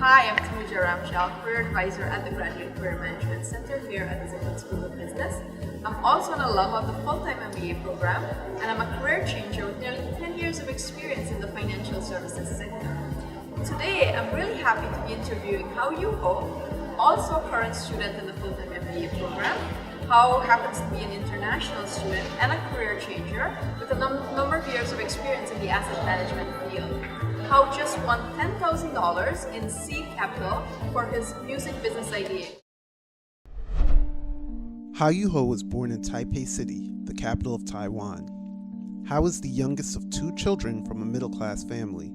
Hi, I'm Tanuja Ramchal, Career Advisor at the Graduate Career Management Center here at the Zicklin School of Business. I'm also an alum of the full-time MBA program, and I'm a career changer with nearly 10 years of experience in the financial services sector. Today, I'm really happy to be interviewing Hao-Yu Ho, also a current student in the full-time MBA program. Hao happens to be an international student and a career changer with a number of years of experience in the asset management field. Hao just won $10,000 in seed capital for his music business idea. Hao-Yu Ho was born in Taipei City, the capital of Taiwan. Hao is the youngest of two children from a middle-class family.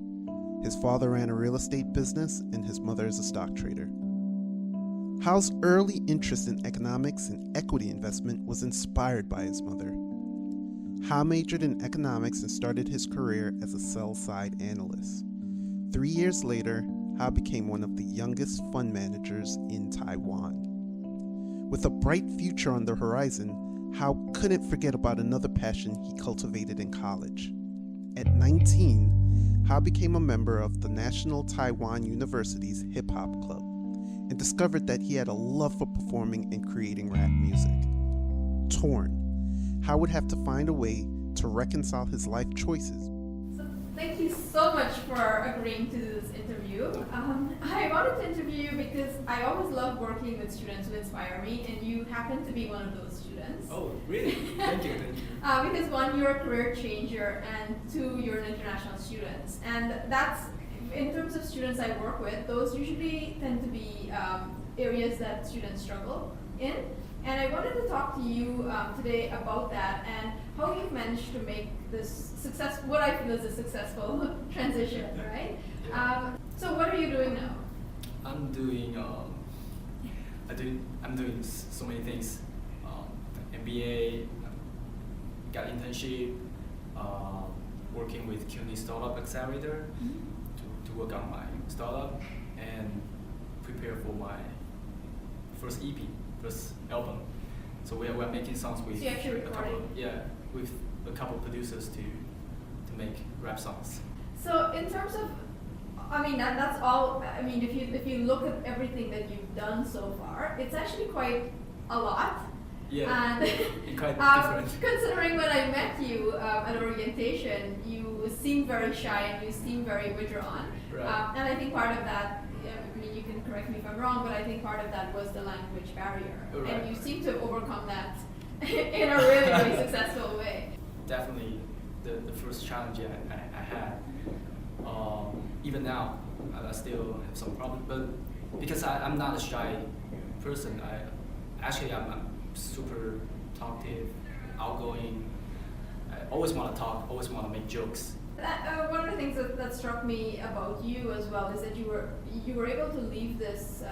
His father ran a real estate business and his mother is a stock trader. Hao's early interest in economics and equity investment was inspired by his mother. Hao majored in economics and started his career as a sell-side analyst. 3 years later, Hao became one of the youngest fund managers in Taiwan. With a bright future on the horizon, Hao couldn't forget about another passion he cultivated in college. At 19, Hao became a member of the National Taiwan University's hip-hop club and discovered that he had a love for performing and creating rap music. Torn, Hao would have to find a way to reconcile his life choices. So thank you so much for agreeing to this interview. I wanted to interview you because I always love working with students who inspire me, and you happen to be one of those students. Oh, really? Thank you. Because one, you're a career changer, and two, you're an international student. And that's, in terms of students I work with, those usually tend to be areas that students struggle in. And I wanted to talk to you today about that and how you've managed to make this what I feel is a successful transition, right? So what are you doing now? I'm doing so many things. MBA, got internship, working with CUNY Startup Accelerator to work on my startup and prepare for my first EP, first album. So we're making songs with with a couple producers to make rap songs. So in terms of, that's all. If you look at everything that you've done so far, it's actually quite a lot. Yeah, and quite different. Considering when I met you at orientation, you seemed very shy and you seemed very withdrawn. Right. And I think part of that, you can correct me if I'm wrong, but I think part of that was the language barrier. Right. And you seem to have overcome that in a really, really successful way. Definitely the first challenge I had. Even now, I still have some problems, but because I'm not a shy person, I'm super talkative, outgoing. I always want to talk, always want to make jokes. One of the things that struck me about you as well is that you were able to leave this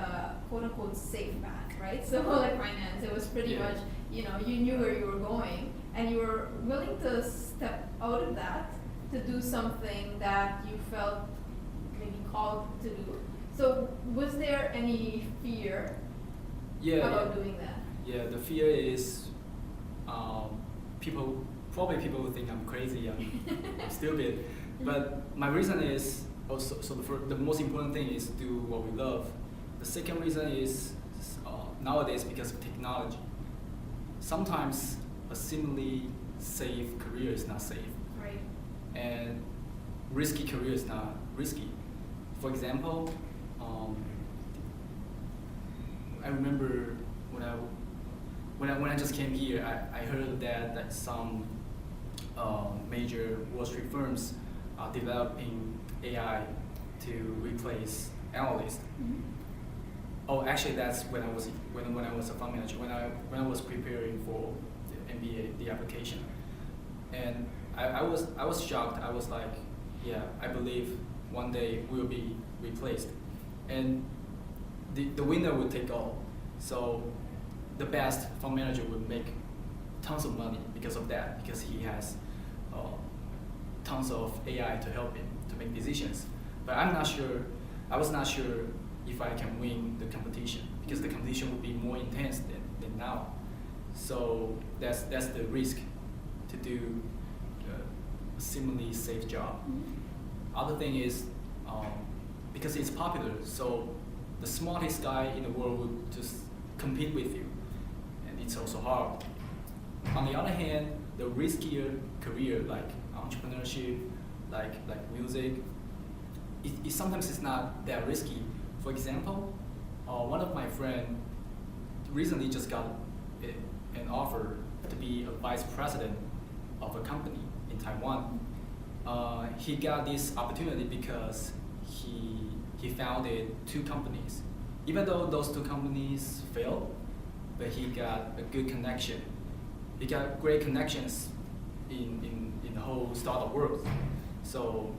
quote unquote safe path, right? So like finance, it was pretty much, you knew where you were going and you were willing to step out of that to do something that you felt maybe called to do. So was there any fear about doing that? Yeah, the fear is people will think I'm crazy, I'm stupid. But my reason is also, the most important thing is do what we love. The second reason is nowadays because of technology. Sometimes a seemingly safe career is not safe. Right. And risky career is not risky. For example, I remember when I just came here, I heard that some major Wall Street firms are developing AI to replace analysts. Mm-hmm. Oh, actually, that's when I was a fund manager. When I was preparing for the MBA, the application, and I was shocked. I was like, yeah, I believe one day we'll be replaced, and the winner would take all. So the best fund manager would make tons of money because of that, because he has tons of AI to help him to make decisions. But I was not sure if I can win the competition, because the competition would be more intense than now. So that's the risk to do a similarly safe job. Mm-hmm. Other thing is because it's popular. So the smartest guy in the world would just compete with you, and it's also hard. On the other hand, the riskier career like entrepreneurship, like music, it sometimes is not that risky. For example, one of my friends recently just got an offer to be a vice president of a company in Taiwan. He got this opportunity because he founded 2 companies. Even though those 2 companies failed, but he got a good connection. He got great connections in the whole startup world. So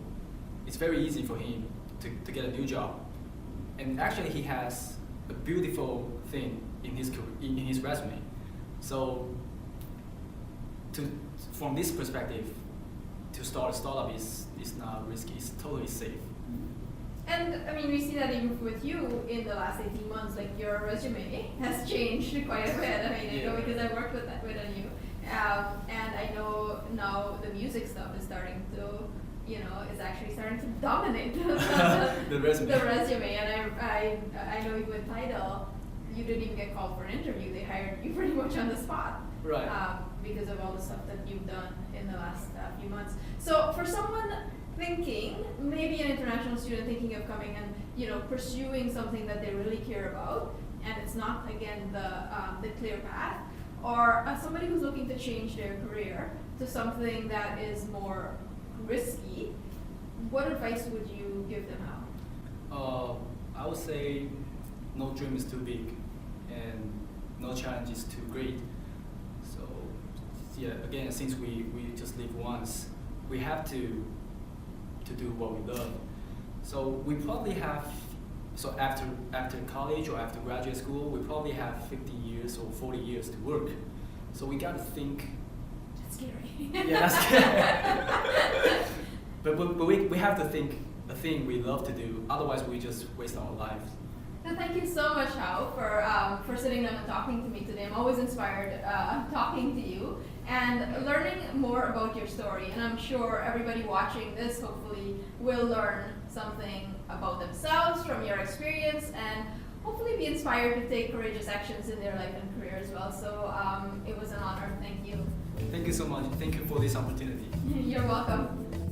it's very easy for him to get a new job. And actually he has a beautiful thing in his resume. So from this perspective, to start a startup is not risky, it's totally safe. And I mean, we see that even with you in the last 18 months, like your resume has changed quite a bit. I mean, I know because I worked with you. And I know now the music stuff is starting to, is actually starting to dominate the resume. The resume. And I know you with Tidal, you didn't even get called for an interview. They hired you pretty much on the spot. Right. Because of all the stuff that you've done in the last few months. So for someone thinking, maybe an international student thinking of coming and pursuing something that they really care about, and it's not again the clear path, or somebody who's looking to change their career to something that is more risky, what advice would you give them out? I would say no dream is too big and no challenge is too great. So yeah, again, since we just live once, we have to do what we love. So we probably have, after college or after graduate school, we probably have 50 years or 40 years to work. So we gotta think. That's scary. Yeah, that's scary. but we have to think a thing we love to do, otherwise we just waste our lives. So thank you so much, Hao, for sitting down and talking to me today. I'm always inspired talking to you and learning more about your story. And I'm sure everybody watching this hopefully will learn something about themselves from your experience and hopefully be inspired to take courageous actions in their life and career as well. So it was an honor. Thank you. Thank you so much. Thank you for this opportunity. You're welcome.